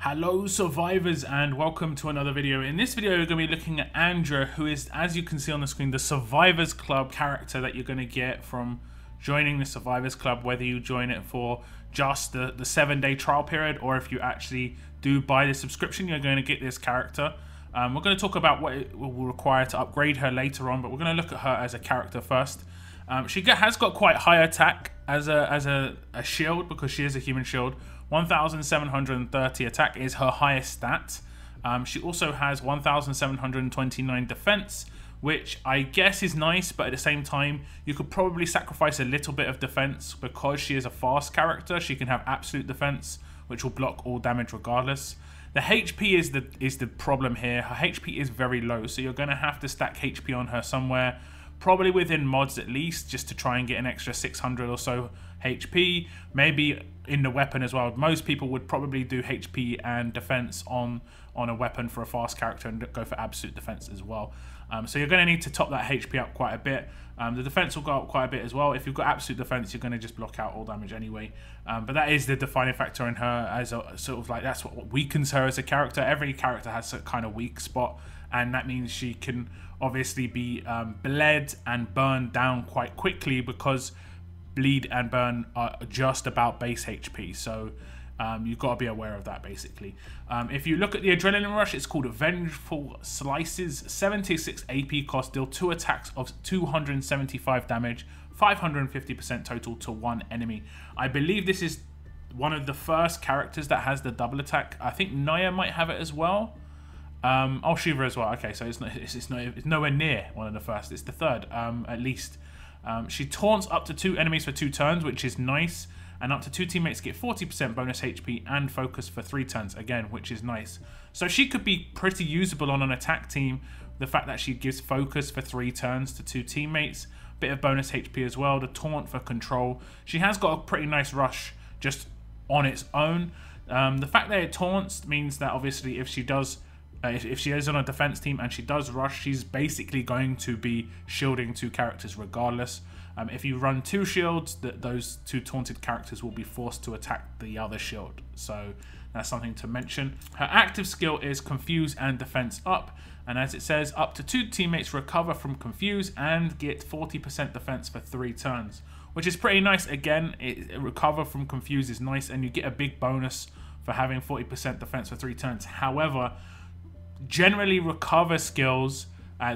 Hello survivors and welcome to another video. In this video we're going to be looking at Andrea, who is, as you can see on the screen, the Survivors Club character that you're going to get from joining the Survivors Club, whether you join it for just the 7-day trial period or if you actually do buy the subscription, you're going to get this character. We're going to talk about what it will require to upgrade her later on, but we're going to look at her as a character first. She has got quite high attack as a shield because she is a human shield. 1,730 attack is her highest stat. She also has 1,729 defense, which I guess is nice, but at the same time, you could probably sacrifice a little bit of defense because she is a fast character. She can have absolute defense, which will block all damage regardless. The HP is the problem here. Her HP is very low, so you're going to have to stack HP on her somewhere, probably within mods at least, just to try and get an extra 600 or so HP, maybe in the weapon as well. Most people would probably do HP and defense on a weapon for a fast character and go for absolute defense as well. So you're going to need to top that HP up quite a bit. The defense will go up quite a bit as well. If you've got absolute defense, you're going to just block out all damage anyway. But that is the defining factor in her, as a sort of like, that's what weakens her as a character. Every character has a kind of weak spot, and that means she can obviously be bled and burned down quite quickly, because bleed and burn are just about base HP. So you've got to be aware of that, basically. If you look at the Adrenaline Rush, it's called Vengeful Slices. 76 AP cost, deal 2 attacks of 275 damage, 550% total to one enemy. I believe this is one of the first characters that has the double attack. I think Naya might have it as well. Oh, Shiva as well. Okay, so it's nowhere near one of the first. It's the third, at least. She taunts up to 2 enemies for 2 turns, which is nice, and up to 2 teammates get 40% bonus HP and focus for 3 turns, again, which is nice. So she could be pretty usable on an attack team. The fact that she gives focus for 3 turns to 2 teammates, bit of bonus HP as well, the taunt for control. She has got a pretty nice rush just on its own. The fact that it taunts means that obviously if she does... if she is on a defense team and she does rush, she's basically going to be shielding 2 characters regardless. If you run 2 shields, those 2 taunted characters will be forced to attack the other shield. So that's something to mention. Her active skill is Confuse and Defense Up. And as it says, up to 2 teammates recover from Confuse and get 40% defense for 3 turns, which is pretty nice. Again, recover from Confuse is nice, and you get a big bonus for having 40% defense for 3 turns. However, generally recover skills,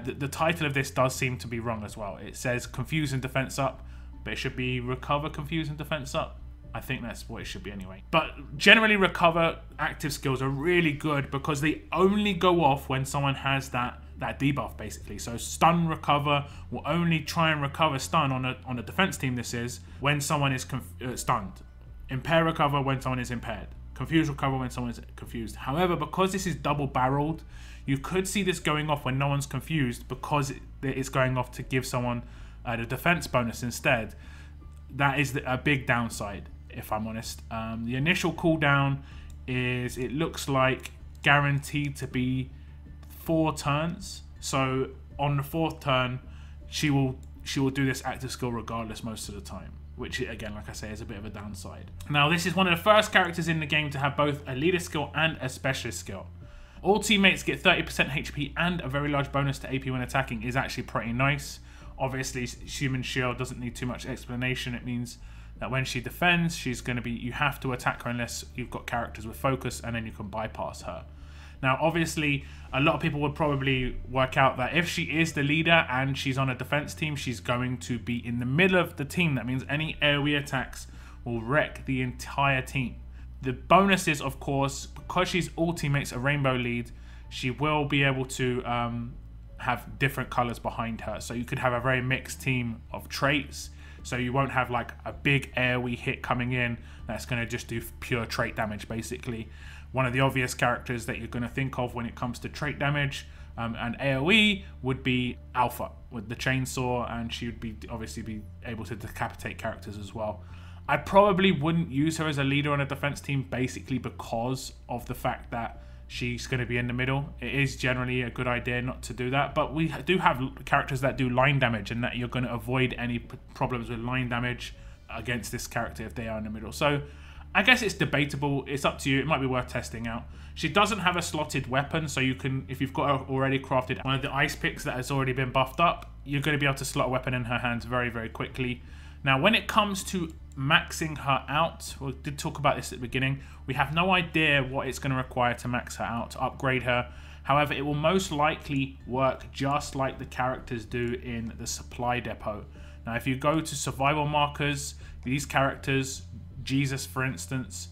the title of this does seem to be wrong as well. It says Confuse and Defense Up, but it should be Recover, Confuse and Defense Up. I think that's what it should be anyway. But generally recover active skills are really good because they only go off when someone has that debuff, basically. So Stun Recover will only try and recover stun on a defense team, this is, when someone is stunned. Impair Recover when someone is impaired. Confuse Recover when someone is confused. However, because this is double-barreled, you could see this going off when no one's confused, because it's going off to give someone the defense bonus instead. That is a big downside, if I'm honest. The initial cooldown is, it looks like, guaranteed to be 4 turns. So on the 4th turn, she will do this active skill regardless most of the time, which again, like I say, is a bit of a downside. Now, this is one of the first characters in the game to have both a leader skill and a specialist skill. All teammates get 30% HP and a very large bonus to AP when attacking is actually pretty nice. Obviously, Human Shield doesn't need too much explanation. It means that when she defends, she's going to be, you have to attack her unless you've got characters with focus, and then you can bypass her. Now, obviously, a lot of people would probably work out that if she is the leader and she's on a defense team, she's going to be in the middle of the team. That means any AoE attacks will wreck the entire team. The bonus is, of course, because she's all teammates a rainbow lead, she will be able to have different colors behind her. So you could have a very mixed team of traits. So you won't have like a big AoE hit coming in that's going to just do pure trait damage, basically. One of the obvious characters that you're going to think of when it comes to trait damage and AoE would be Alpha with the chainsaw, and she would be obviously be able to decapitate characters as well. I probably wouldn't use her as a leader on a defense team, basically because of the fact that she's going to be in the middle. It is generally a good idea not to do that, but we do have characters that do line damage, and that you're going to avoid any problems with line damage against this character if they are in the middle. So I guess it's debatable. It's up to you. It might be worth testing out. She doesn't have a slotted weapon, so you can, if you've got already crafted one of the ice picks that has already been buffed up, you're going to be able to slot a weapon in her hands very, very quickly. Now, when it comes to maxing her out, we did talk about this at the beginning, we have no idea what it's going to require to max her out, to upgrade her. However, it will most likely work just like the characters do in the supply depot. Now, if you go to survival markers, these characters, Jesus for instance,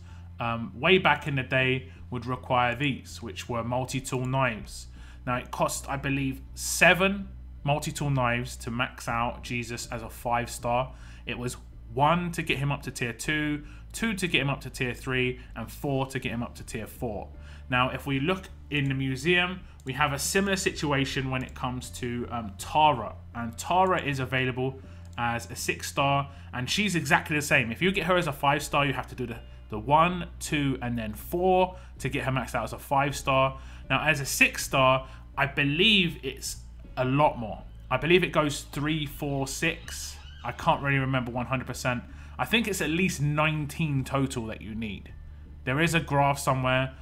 way back in the day would require these, which were multi-tool knives. Now, it cost, I believe, 7 multi-tool knives to max out Jesus as a 5-star. It was 1 to get him up to tier 2, 2 to get him up to tier 3, and 4 to get him up to tier 4. Now, if we look in the museum, we have a similar situation when it comes to Tara. And Tara is available as a 6-star, and she's exactly the same. If you get her as a 5-star, you have to do the 1, 2, and then 4 to get her maxed out as a 5-star. Now, as a 6-star, I believe it's a lot more. I believe it goes 3, 4, 6. I can't really remember 100%. I think it's at least 19 total that you need. There is a graph somewhere,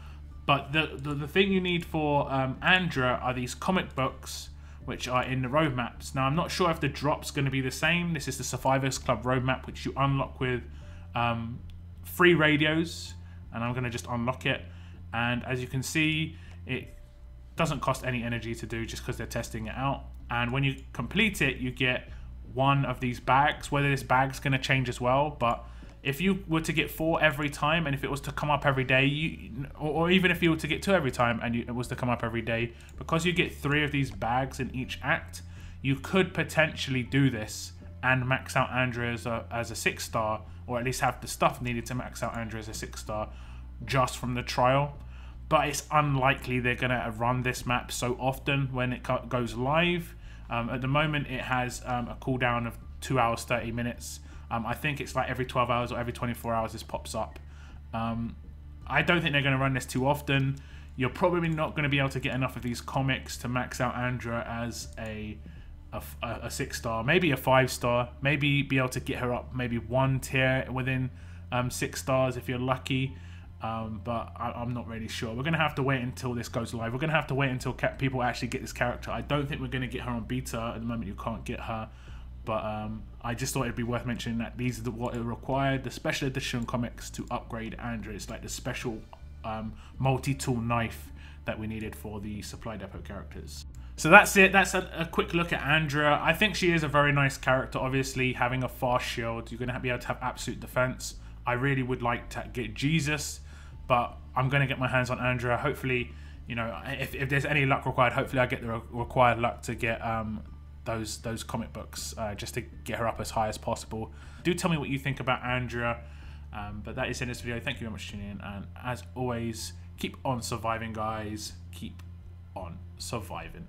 but the thing you need for Andrea are these comic books, which are in the roadmaps. Now, I'm not sure if the drop's going to be the same. This is the Survivors Club roadmap, which you unlock with free radios, and I'm going to just unlock it. And as you can see, it doesn't cost any energy to do just because they're testing it out. And when you complete it, you get one of these bags. Whether this bag's going to change as well, but if you were to get 4 every time, and if it was to come up every day, or even if you were to get 2 every time and it was to come up every day, because you get 3 of these bags in each act, you could potentially do this and max out Andrea as a 6-star, or at least have the stuff needed to max out Andrea as a 6-star just from the trial. But it's unlikely they're going to run this map so often when it goes live. At the moment, it has a cooldown of 2 hours, 30 minutes. I think it's like every 12 hours or every 24 hours this pops up. I don't think they're going to run this too often. You're probably not going to be able to get enough of these comics to max out Andrea as a 6-star, maybe a 5-star, maybe be able to get her up maybe 1 tier within 6 stars if you're lucky. But I'm not really sure. We're going to have to wait until this goes live. We're going to have to wait until people actually get this character. I don't think we're going to get her on beta. At the moment, you can't get her. But I just thought it'd be worth mentioning that these are what it required. The special edition comics to upgrade Andrea. It's like the special multi-tool knife that we needed for the supply depot characters. So that's it. That's a quick look at Andrea. I think she is a very nice character. Obviously, having a fast shield, you're going to be able to have absolute defense. I really would like to get Jesus, but I'm going to get my hands on Andrea. Hopefully, you know, if there's any luck required, hopefully I get the required luck to get those comic books just to get her up as high as possible. Do tell me what you think about Andrea. But that is in this video. Thank you very much for tuning in, and as always, keep on surviving, guys. Keep on surviving.